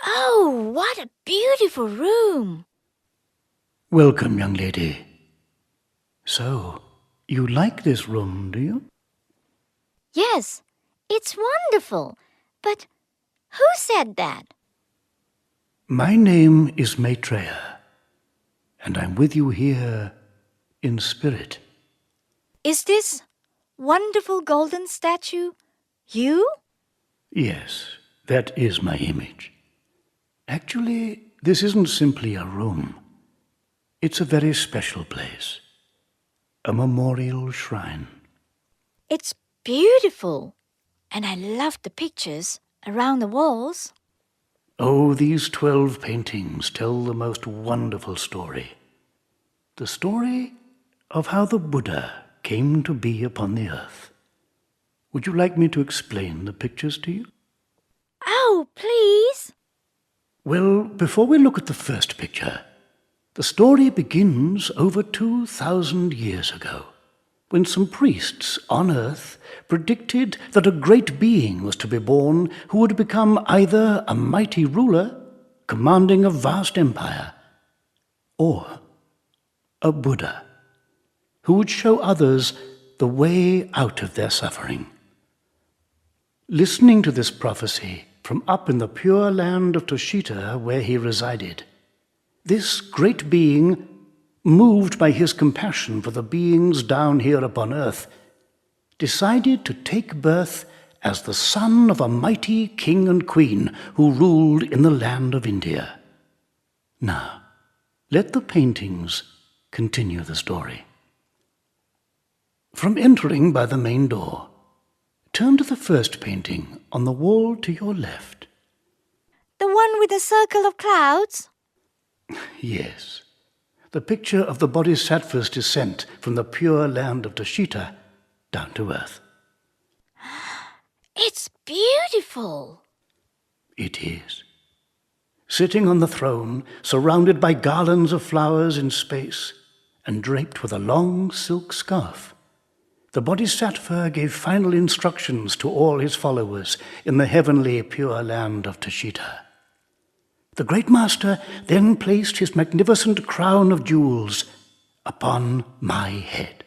Oh, what a beautiful room! Welcome, young lady. So, you like this room, do you? Yes, it's wonderful. But who said that? My name is Maitreya, and I'm with you here in spirit. Is this wonderful golden statue you? Yes, that is my image. Actually, this isn't simply a room. It's a very special place. A memorial shrine. It's beautiful. And I love the pictures around the walls. Oh, these 12 paintings tell the most wonderful story. The story of how the Buddha came to be upon the earth. Would you like me to explain the pictures to you? Oh, please. Well, before we look at the first picture, the story begins over 2,000 years ago, when some priests on earth predicted that a great being was to be born who would become either a mighty ruler commanding a vast empire, or a Buddha who would show others the way out of their suffering. Listening to this prophecy from up in the pure land of Toshita where he resided, this great being, moved by his compassion for the beings down here upon earth, decided to take birth as the son of a mighty king and queen who ruled in the land of India. Now, let the paintings continue the story. From entering by the main door, turn to the first painting on the wall to your left. The one with the circle of clouds? Yes, the picture of the Bodhisattva's descent from the pure land of Toshita down to earth. It's beautiful. It is. Sitting on the throne, surrounded by garlands of flowers in space, and draped with a long silk scarf, the Bodhisattva gave final instructions to all his followers in the heavenly pure land of Toshita. The great master then placed his magnificent crown of jewels upon my head,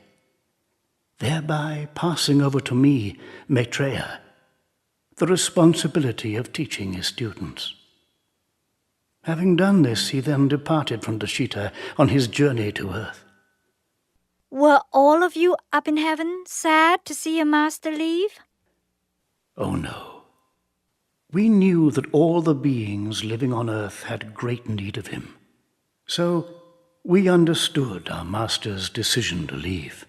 thereby passing over to me, Maitreya, the responsibility of teaching his students. Having done this, he then departed from Toshita on his journey to earth. Were all of you up in heaven sad to see your master leave? Oh no. We knew that all the beings living on earth had great need of him. So we understood our master's decision to leave.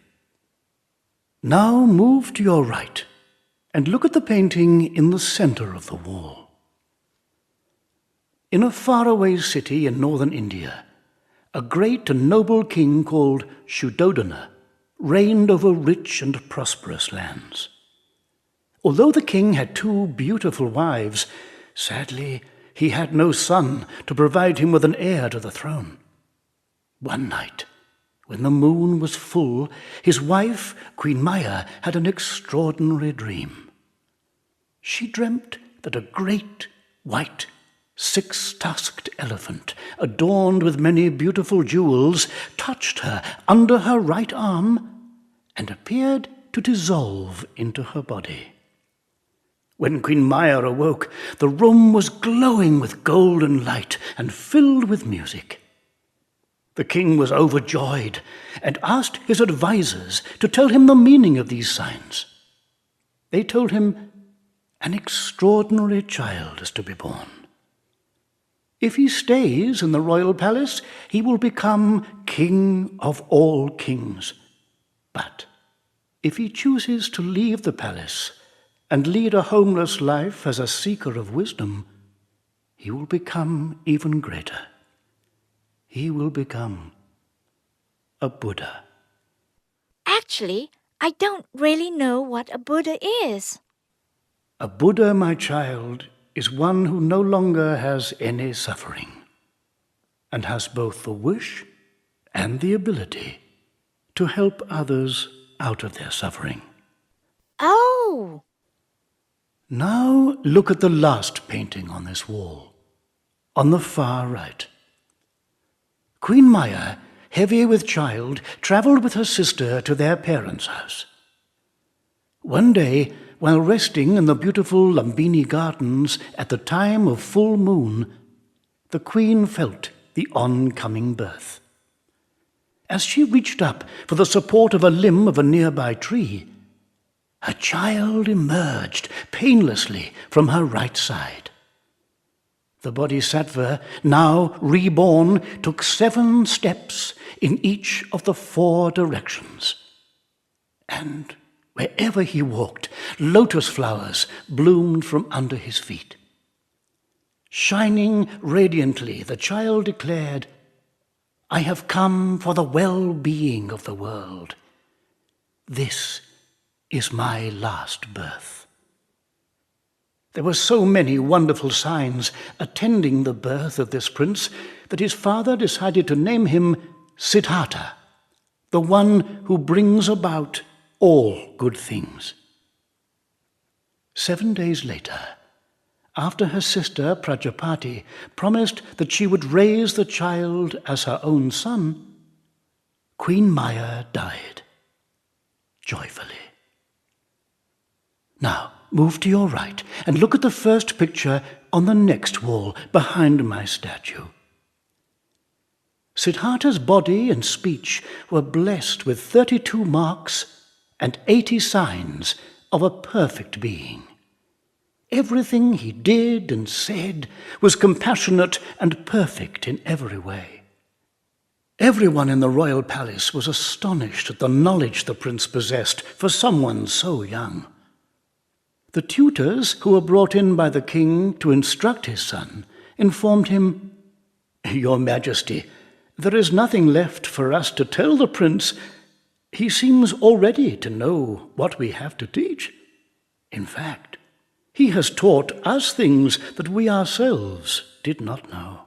Now move to your right and look at the painting in the center of the wall. In a faraway city in northern India, a great and noble king called Shuddhodana reigned over rich and prosperous lands. Although the king had 2 beautiful wives, sadly, he had no son to provide him with an heir to the throne. One night, when the moon was full, his wife, Queen Maya, had an extraordinary dream. She dreamt that a great, white, 6-tusked elephant, adorned with many beautiful jewels, touched her under her right arm and appeared to dissolve into her body. When Queen Maya awoke, the room was glowing with golden light and filled with music. The king was overjoyed and asked his advisors to tell him the meaning of these signs. They told him an extraordinary child is to be born. If he stays in the royal palace, he will become king of all kings. But if he chooses to leave the palace and lead a homeless life as a seeker of wisdom, he will become even greater. He will become a Buddha. Actually, I don't really know what a Buddha is. A Buddha, my child, is one who no longer has any suffering and has both the wish and the ability to help others out of their suffering. Oh! Now look at the last painting on this wall. on the far right. Queen Maya, heavy with child, travelled with her sister to their parents' house. One day, while resting in the beautiful Lumbini gardens at the time of full moon, the queen felt the oncoming birth. As she reached up for the support of a limb of a nearby tree, her child emerged painlessly from her right side. The Bodhisattva, now reborn, took 7 steps in each of the 4 directions. And wherever he walked, lotus flowers bloomed from under his feet. Shining radiantly, the child declared, "I have come for the well-being of the world. This is my last birth." There were so many wonderful signs attending the birth of this prince that his father decided to name him Siddhartha, the one who brings about all good things. 7 days later, after her sister Prajapati promised that she would raise the child as her own son, Queen Maya died joyfully. Now, move to your right and look at the first picture on the next wall behind my statue. Siddhartha's body and speech were blessed with 32 marks and 80 signs of a perfect being. Everything he did and said was compassionate and perfect in every way. Everyone in the royal palace was astonished at the knowledge the prince possessed for someone so young. The tutors who were brought in by the king to instruct his son informed him, "Your Majesty, there is nothing left for us to tell the prince. He seems already to know what we have to teach. In fact, he has taught us things that we ourselves did not know."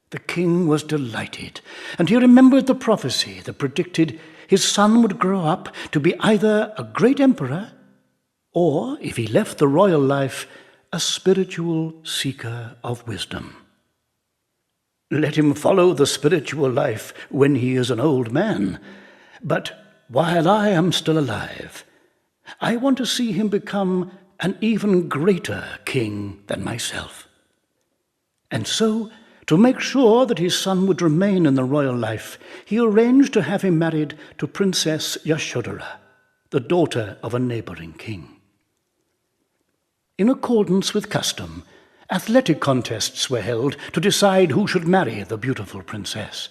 The king was delighted, and he remembered the prophecy that predicted his son would grow up to be either a great emperor or, if he left the royal life, a spiritual seeker of wisdom. "Let him follow the spiritual life when he is an old man, but while I am still alive, I want to see him become an even greater king than myself." And so, to make sure that his son would remain in the royal life, he arranged to have him married to Princess Yashodhara, the daughter of a neighboring king. In accordance with custom, athletic contests were held to decide who should marry the beautiful princess.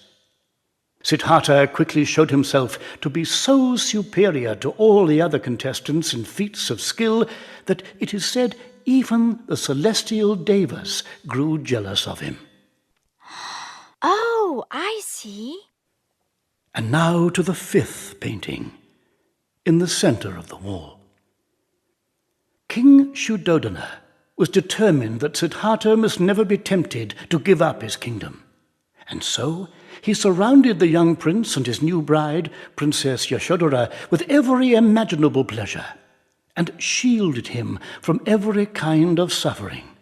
Siddhartha quickly showed himself to be so superior to all the other contestants in feats of skill that it is said even the celestial devas grew jealous of him. Oh, I see. And now to the 5th painting, in the center of the wall. King Shuddodana was determined that Siddhartha must never be tempted to give up his kingdom. And so he surrounded the young prince and his new bride, Princess Yashodhara, with every imaginable pleasure, and shielded him from every kind of suffering.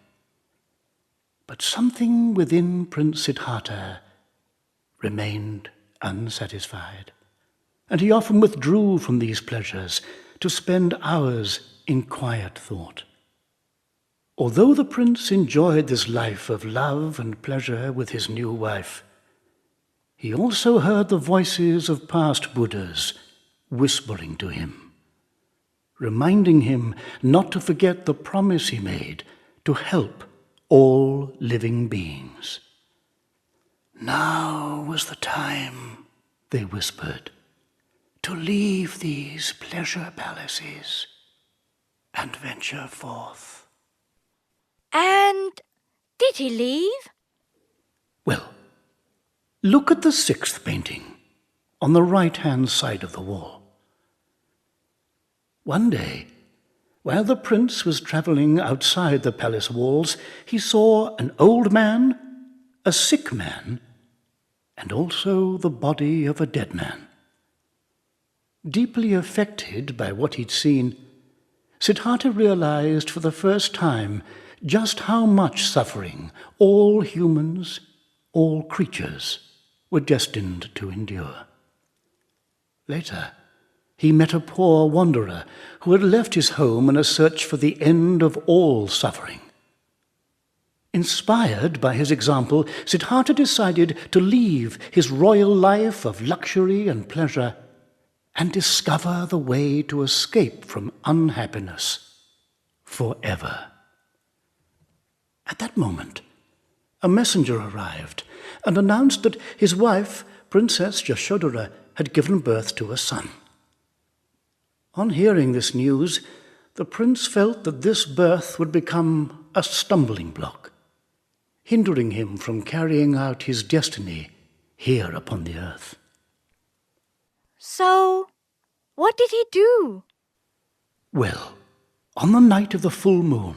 But something within Prince Siddhartha remained unsatisfied, and he often withdrew from these pleasures to spend hours in quiet thought. Although the prince enjoyed this life of love and pleasure with his new wife, he also heard the voices of past Buddhas whispering to him, reminding him not to forget the promise he made to help all living beings. "Now was the time," they whispered, "to leave these pleasure palaces and venture forth." And did he leave? Well, look at the 6th painting on the right-hand side of the wall. One day, while the prince was traveling outside the palace walls, he saw an old man, a sick man, and also the body of a dead man. Deeply affected by what he'd seen, Siddhartha realized for the first time just how much suffering all humans, all creatures, were destined to endure. Later, he met a poor wanderer who had left his home in a search for the end of all suffering. Inspired by his example, Siddhartha decided to leave his royal life of luxury and pleasure and discover the way to escape from unhappiness forever. At that moment, a messenger arrived and announced that his wife, Princess Yashodhara, had given birth to a son. On hearing this news, the prince felt that this birth would become a stumbling block, hindering him from carrying out his destiny here upon the earth. So, what did he do? Well, on the night of the full moon,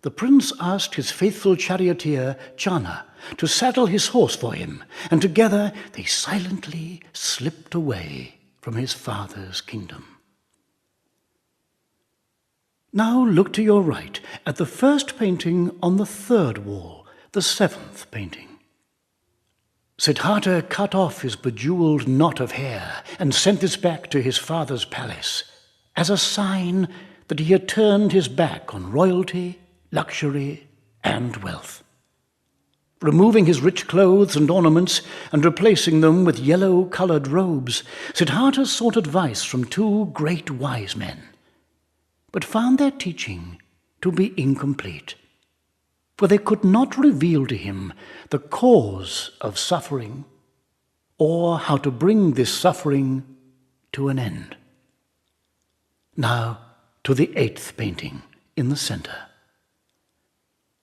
the prince asked his faithful charioteer, Channa, to saddle his horse for him, and together they silently slipped away from his father's kingdom. Now look to your right at the first painting on the third wall, the seventh painting. Siddhartha cut off his bejeweled knot of hair and sent this back to his father's palace as a sign that he had turned his back on royalty, luxury, and wealth. Removing his rich clothes and ornaments and replacing them with yellow-colored robes, Siddhartha sought advice from two great wise men, but found their teaching to be incomplete, for they could not reveal to him the cause of suffering or how to bring this suffering to an end. Now to the eighth painting in the center.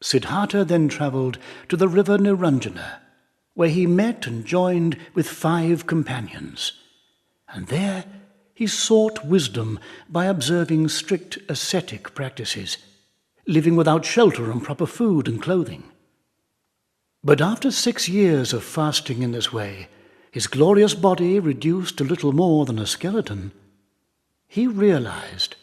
Siddhartha then traveled to the river Nirvana, where he met and joined with 5 companions, and there he sought wisdom by observing strict ascetic practices, living without shelter and proper food and clothing. But after 6 years of fasting in this way, his glorious body reduced to little more than a skeleton, he realized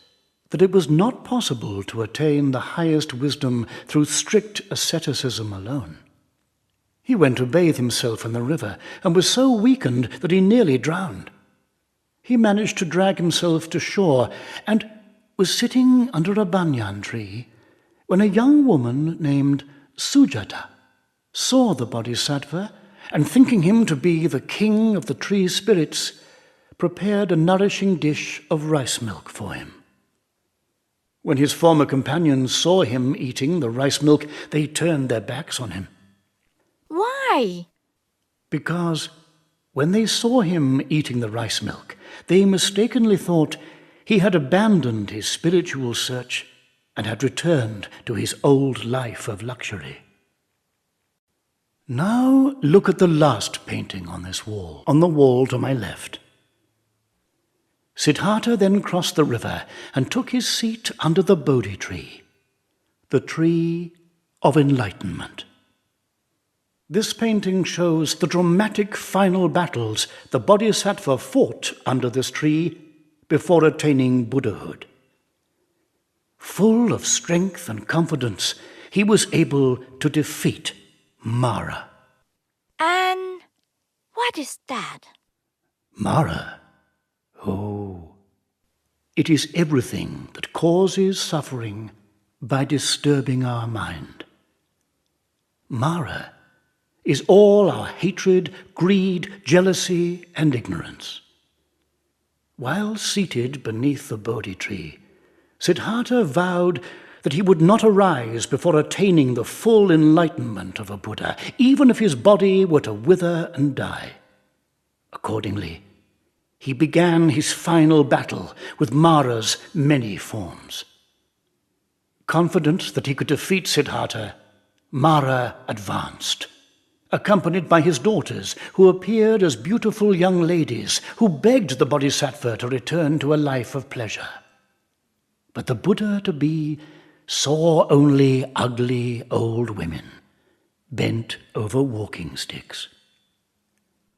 that it was not possible to attain the highest wisdom through strict asceticism alone. He went to bathe himself in the river and was so weakened that he nearly drowned. He managed to drag himself to shore and was sitting under a banyan tree when a young woman named Sujata saw the bodhisattva and, thinking him to be the king of the tree spirits, prepared a nourishing dish of rice milk for him. When his former companions saw him eating the rice milk, they turned their backs on him. Why? Because when they saw him eating the rice milk, they mistakenly thought he had abandoned his spiritual search and had returned to his old life of luxury. Now look at the last painting on this wall, on the wall to my left. Siddhartha then crossed the river and took his seat under the Bodhi tree, the tree of enlightenment. This painting shows the dramatic final battles the Bodhisattva fought under this tree before attaining Buddhahood. Full of strength and confidence, he was able to defeat Mara. And what is that? Mara? Oh, it is everything that causes suffering by disturbing our mind. Mara is all our hatred, greed, jealousy, and ignorance. While seated beneath the Bodhi tree, Siddhartha vowed that he would not arise before attaining the full enlightenment of a Buddha, even if his body were to wither and die. Accordingly, he began his final battle with Mara's many forms. Confident that he could defeat Siddhartha, Mara advanced, accompanied by his daughters, who appeared as beautiful young ladies who begged the Bodhisattva to return to a life of pleasure. But the Buddha-to-be saw only ugly old women bent over walking sticks.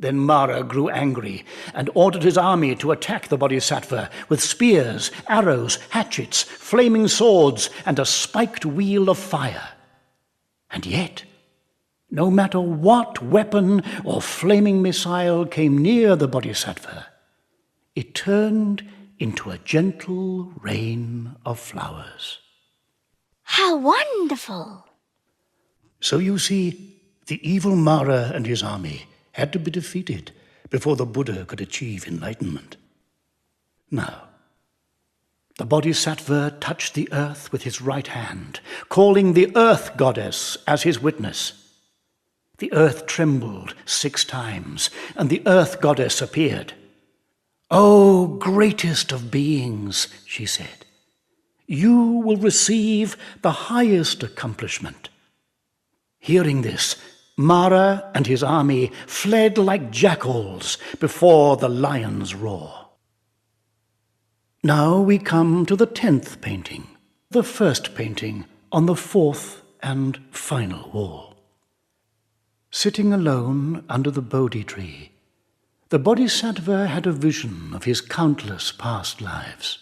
Then Mara grew angry and ordered his army to attack the Bodhisattva with spears, arrows, hatchets, flaming swords, and a spiked wheel of fire. And yet, no matter what weapon or flaming missile came near the Bodhisattva, it turned into a gentle rain of flowers. How wonderful! So you see, the evil Mara and his army had to be defeated before the Buddha could achieve enlightenment. Now, the Bodhisattva touched the earth with his right hand, calling the earth goddess as his witness. The earth trembled 6 times, and the earth goddess appeared. "O greatest of beings," she said, "you will receive the highest accomplishment." Hearing this, Mara and his army fled like jackals before the lion's roar. Now we come to the 10th painting, the first painting on the 4th and final wall. Sitting alone under the Bodhi tree, the Bodhisattva had a vision of his countless past lives.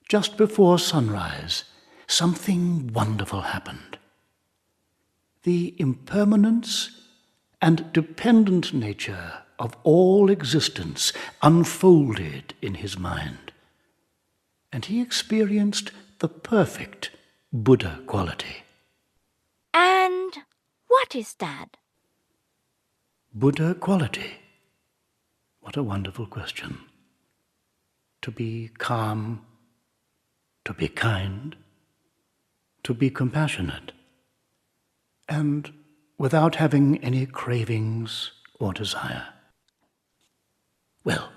Just before sunrise, something wonderful happened. The impermanence and dependent nature of all existence unfolded in his mind, and he experienced the perfect Buddha quality. And what is that? Buddha quality? What a wonderful question. To be calm, to be kind, to be compassionate, and without having any cravings or desire. Well,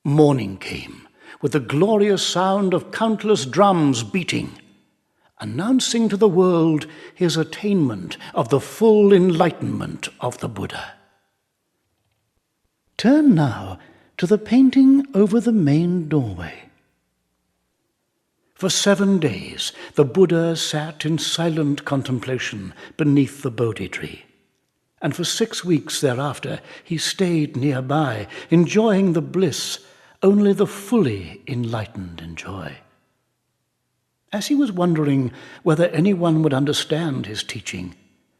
morning came with the glorious sound of countless drums beating, announcing to the world his attainment of the full enlightenment of the Buddha. Turn now to the painting over the main doorway. For 7 days, the Buddha sat in silent contemplation beneath the Bodhi tree, and for 6 weeks thereafter he stayed nearby, enjoying the bliss only the fully enlightened enjoy. As he was wondering whether anyone would understand his teaching,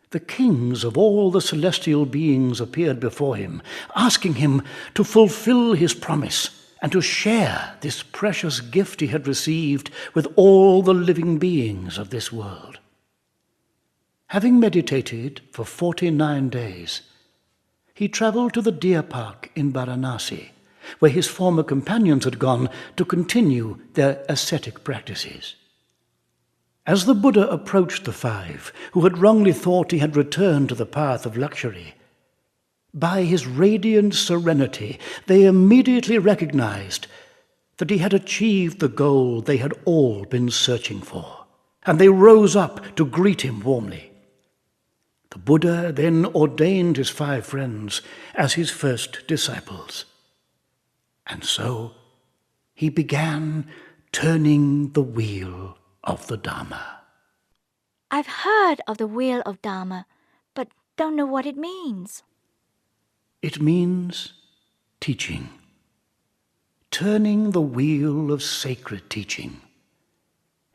the kings of all the celestial beings appeared before him, asking him to fulfill his promise and to share this precious gift he had received with all the living beings of this world. Having meditated for 49 days, he traveled to the deer park in Varanasi, where his former companions had gone to continue their ascetic practices. As the Buddha approached the 5, who had wrongly thought he had returned to the path of luxury, by his radiant serenity, they immediately recognized that he had achieved the goal they had all been searching for, and they rose up to greet him warmly. The Buddha then ordained his 5 friends as his first disciples. And so he began turning the wheel of the Dharma. I've heard of the wheel of Dharma, but don't know what it means. It means teaching, turning the wheel of sacred teaching,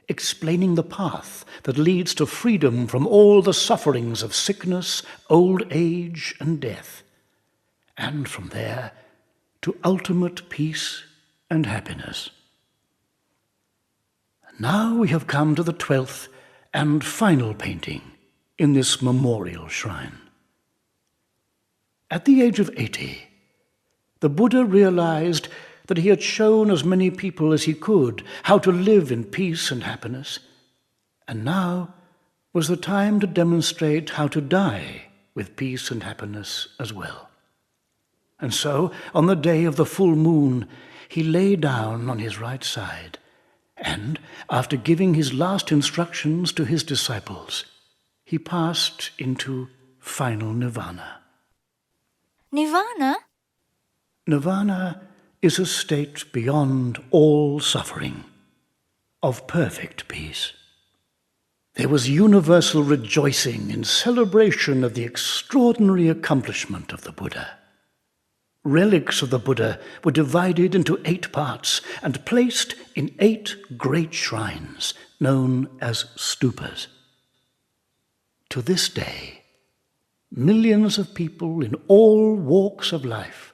explaining the path that leads to freedom from all the sufferings of sickness, old age, and death, and from there to ultimate peace and happiness. Now we have come to the 12th and final painting in this memorial shrine. At the age of 80, the Buddha realized that he had shown as many people as he could how to live in peace and happiness, and now was the time to demonstrate how to die with peace and happiness as well. And so, on the day of the full moon, he lay down on his right side, and, after giving his last instructions to his disciples, he passed into final nirvana. Nirvana? Nirvana is a state beyond all suffering, of perfect peace. There was universal rejoicing in celebration of the extraordinary accomplishment of the Buddha. Relics of the Buddha were divided into 8 parts and placed in 8 great shrines known as stupas. To this day, millions of people in all walks of life,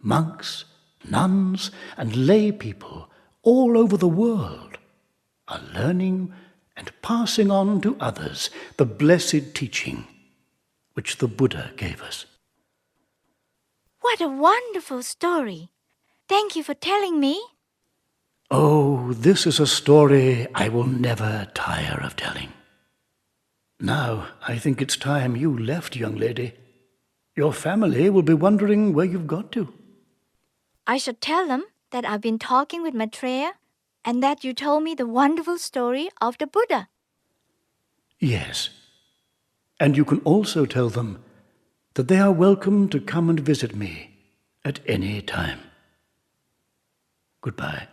monks, nuns, and lay people all over the world, are learning and passing on to others the blessed teaching which the Buddha gave us. What a wonderful story. Thank you for telling me. Oh, this is a story I will never tire of telling. Now, I think it's time you left, young lady. Your family will be wondering where you've got to. I should tell them that I've been talking with Maitreya and that you told me the wonderful story of the Buddha. Yes. And you can also tell them that they are welcome to come and visit me at any time. Goodbye.